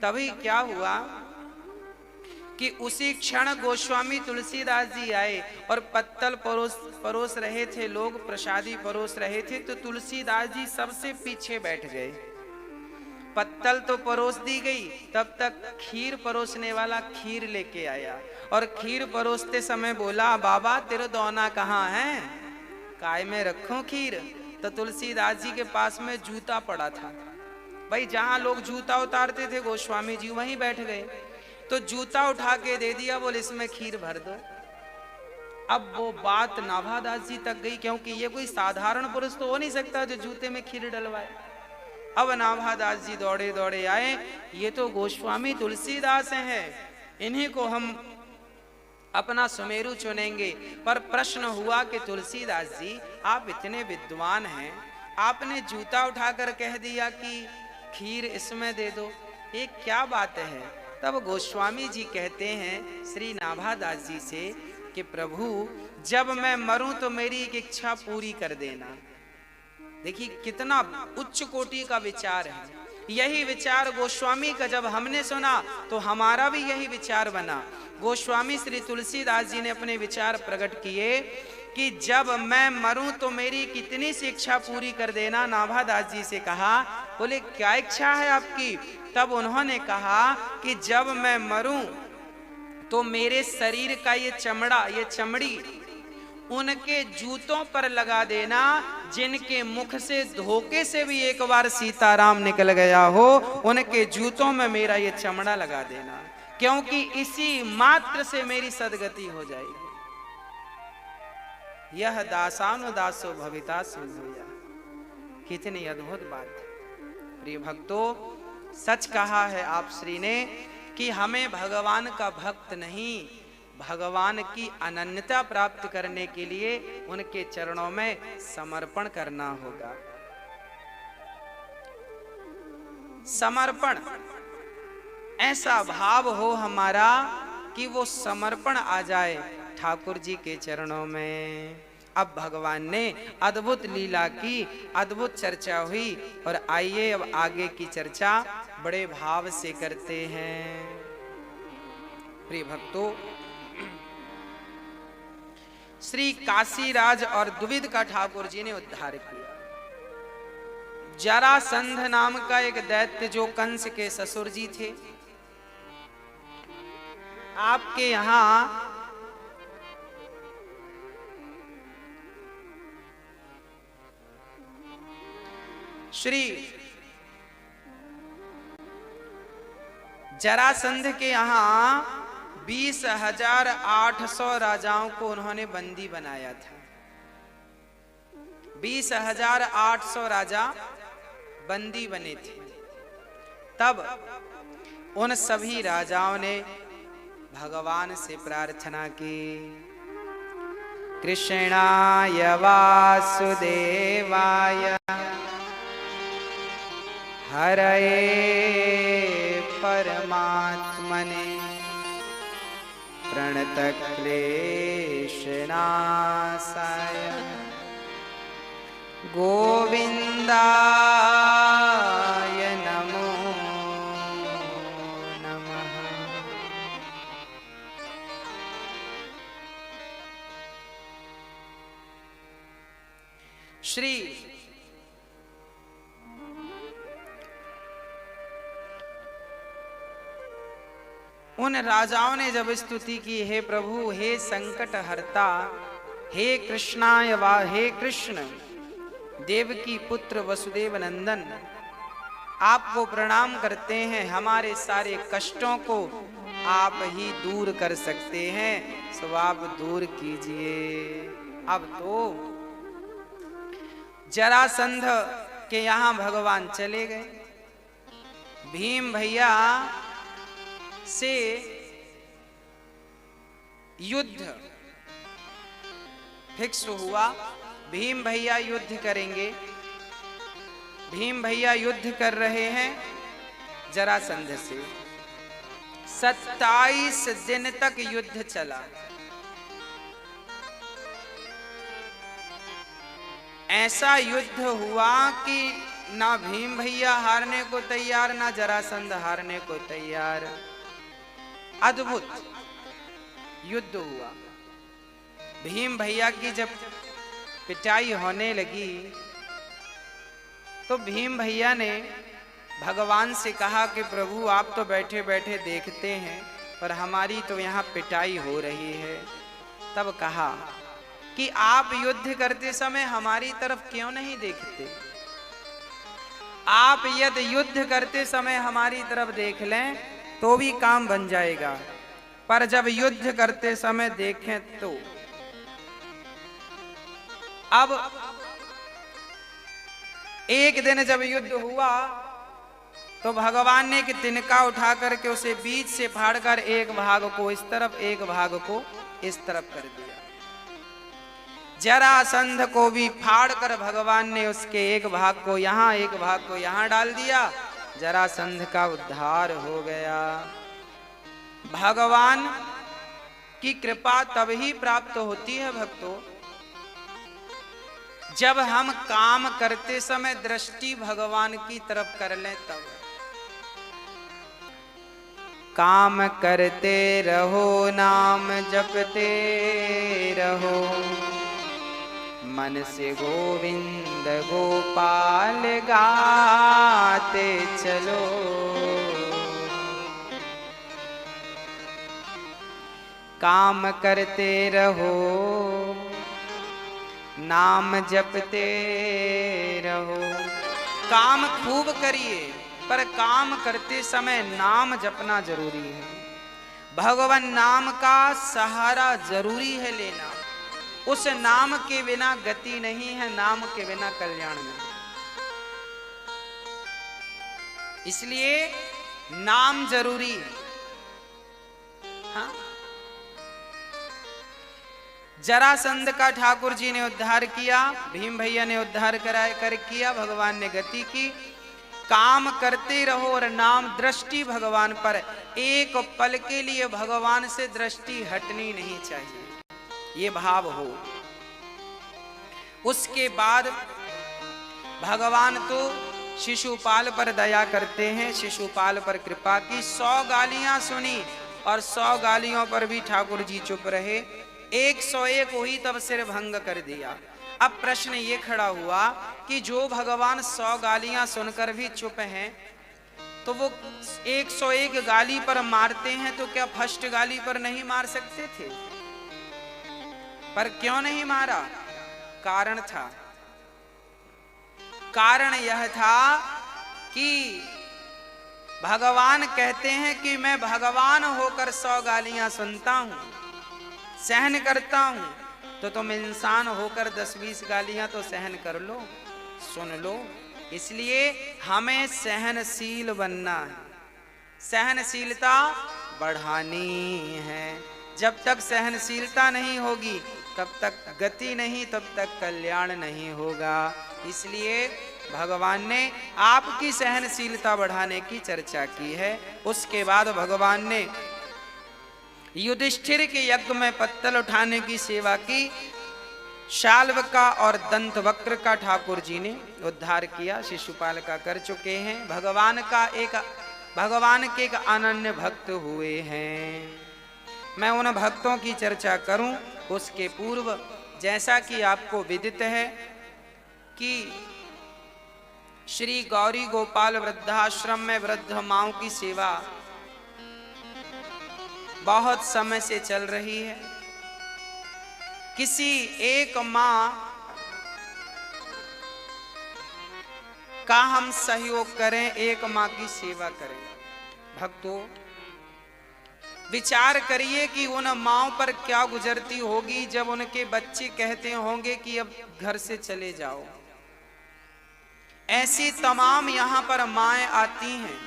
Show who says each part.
Speaker 1: तभी क्या हुआ कि उसी क्षण गोस्वामी तुलसीदास जी आए और पत्तल परोस रहे थे, लोग प्रसादी परोस रहे थे, तो तुलसीदास जी सबसे पीछे बैठ गए। पत्तल तो परोस दी गई, तब तक खीर परोसने वाला खीर लेके आया और खीर परोसते समय बोला, बाबा तेरे दोना कहाँ है, काय में रखूं खीर। तो तुलसीदास जी के पास में जूता पड़ा था। भाई जहां लोग जूता उतारते थे गोस्वामी जी वहीं बैठ गए, तो जूता उठा के दे दिया, बोले इसमें खीर भर दो। अब वो बात नाभादास जी तक गई, क्योंकि ये कोई साधारण पुरुष तो हो नहीं सकता जो जूते में खीर डलवाए। अब नाभादास जी दौड़े दौड़े आए, ये तो गोस्वामी तुलसीदास हैं, इन्हीं को हम अपना सुमेरु चुनेंगे। पर प्रश्न हुआ कि तुलसीदास जी आप इतने विद्वान हैं, आपने जूता उठाकर कह दिया कि खीर इसमें दे दो, ये क्या बात है। तब गोस्वामी जी कहते हैं श्री नाभादास जी से कि प्रभु जब मैं मरूं तो मेरी एक इच्छा पूरी कर देना। देखिए कितना उच्च कोटि का विचार है। यही विचार गोस्वामी का जब हमने सुना तो हमारा भी यही विचार बना। गोस्वामी श्री तुलसीदास जी ने अपने विचार प्रकट किए कि जब मैं मरूं तो मेरी कितनी सी इच्छा पूरी कर देना। नाभादास जी से कहा, बोले क्या इच्छा है आपकी। तब उन्होंने कहा कि जब मैं मरूं तो मेरे शरीर का ये चमड़ा, ये चमड़ी उनके जूतों पर लगा देना, जिनके मुख से धोखे से भी एक बार सीताराम निकल गया हो, उनके जूतों में मेरा ये चमड़ा लगा देना, क्योंकि इसी मात्र से मेरी सदगति हो जाएगी। यह दासानुदासो भविता सिंधुया। कितनी अद्भुत बात है। प्रिय भक्तों, सच कहा है आप श्री ने कि हमें भगवान का भक्त नहीं, भगवान की अनन्यता प्राप्त करने के लिए उनके चरणों में समर्पण करना होगा। समर्पण, ऐसा भाव हो हमारा कि वो समर्पण आ जाए ठाकुर जी के चरणों में। अब भगवान ने अद्भुत लीला की, अद्भुत चर्चा हुई, और आइए अब आगे की चर्चा बड़े भाव से करते हैं। प्रिय भक्तों, श्री काशीराज और द्विविद का ठाकुर जी ने उद्धार किया। जरासंध नाम का एक दैत्य जो कंस के ससुर जी थे, आपके यहां श्री जरासंध के यहां 20,800 राजाओं को उन्होंने बंदी बनाया था। 20,800 राजा बंदी बने थे। तब उन सभी राजाओं ने भगवान से प्रार्थना की, कृष्णाय वासुदेवाय हरये परमात्मने प्रणतक्लेशनाशाय गोविन्दाय नमो नमः। श्री उन राजाओं ने जब स्तुति की, हे प्रभु, हे संकट हरता, हे कृष्णाय वा, हे कृष्ण देवकी पुत्र वसुदेव नंदन, आपको प्रणाम करते हैं, हमारे सारे कष्टों को आप ही दूर कर सकते हैं, सो आप दूर कीजिए। अब तो जरासंध के यहां भगवान चले गए। भीम भैया से युद्ध फिक्स हुआ। भीम भैया युद्ध करेंगे। भीम भैया युद्ध कर रहे हैं जरासंध से। 27 दिन तक युद्ध चला। ऐसा युद्ध हुआ कि ना भीम भैया हारने को तैयार, ना जरासंध हारने को तैयार। अद्भुत युद्ध हुआ। भीम भैया की जब पिटाई होने लगी तो भीम भैया ने भगवान से कहा कि प्रभु आप तो बैठे बैठे देखते हैं पर हमारी तो यहाँ पिटाई हो रही है। तब कहा कि आप युद्ध करते समय हमारी तरफ क्यों नहीं देखते? आप यदि युद्ध करते समय हमारी तरफ देख लें तो भी काम बन जाएगा, पर जब युद्ध करते समय देखें तो। अब एक दिन जब युद्ध हुआ तो भगवान ने एक तिनका उठा करके उसे बीच से फाड़कर एक भाग को इस तरफ एक भाग को इस तरफ कर दिया। जरासंध को भी फाड़कर भगवान ने उसके एक भाग को यहाँ एक भाग को यहाँ डाल दिया। जरासंध का उद्धार हो गया। भगवान की कृपा तब ही प्राप्त होती है भक्तों, जब हम काम करते समय दृष्टि भगवान की तरफ कर लें तब। काम करते रहो नाम जपते रहो, मन से गोविंद गोपाल गाते चलो। काम करते रहो नाम जपते रहो। काम खूब करिए पर काम करते समय नाम जपना जरूरी है। भगवान नाम का सहारा जरूरी है लेना। उस नाम के बिना गति नहीं है, नाम के बिना कल्याण नहीं। इसलिए नाम जरूरी है। हाँ? जरासंध का ठाकुर जी ने उद्धार किया, भीम भैया ने उद्धार कर किया, भगवान ने गति की। काम करते रहो और नाम दृष्टि भगवान पर। एक पल के लिए भगवान से दृष्टि हटनी नहीं चाहिए, ये भाव हो। उसके बाद भगवान तो शिशुपाल पर दया करते हैं, शिशुपाल पर कृपा की। 100 गालियां सुनी और 100 गालियों पर भी ठाकुर जी चुप रहे। 101 हुई तब सिर भंग कर दिया। अब प्रश्न ये खड़ा हुआ कि जो भगवान 100 गालियां सुनकर भी चुप हैं तो वो 101 गाली पर मारते हैं, तो क्या फर्स्ट गाली पर नहीं मार सकते थे? पर क्यों नहीं मारा? कारण था। कारण यह था कि भगवान कहते हैं कि मैं भगवान होकर 100 गालियां सुनता हूं, सहन करता हूं, तो तुम इंसान होकर 10-20 गालियां तो सहन कर लो, सुन लो। इसलिए हमें सहनशील बनना है, सहनशीलता बढ़ानी है। जब तक सहनशीलता नहीं होगी तब तक गति नहीं, तब तक कल्याण नहीं होगा। इसलिए भगवान ने आपकी सहनशीलता बढ़ाने की चर्चा की है। उसके बाद भगवान ने युधिष्ठिर के यज्ञ में पत्तल उठाने की सेवा की। शाल्व का और दंत वक्र का ठाकुर जी ने उद्धार किया, शिशुपाल का कर चुके हैं। भगवान के एक अनन्य भक्त हुए हैं। मैं उन भक्तों की चर्चा करूं उसके पूर्व, जैसा कि आपको विदित है कि श्री गौरी गोपाल वृद्धाश्रम में वृद्ध माओं की सेवा बहुत समय से चल रही है। किसी एक मां का हम सहयोग करें, एक मां की सेवा करें। भक्तों, विचार करिए कि उन माओं पर क्या गुजरती होगी जब उनके बच्चे कहते होंगे कि अब घर से चले जाओ। ऐसी तमाम यहां पर माएं आती हैं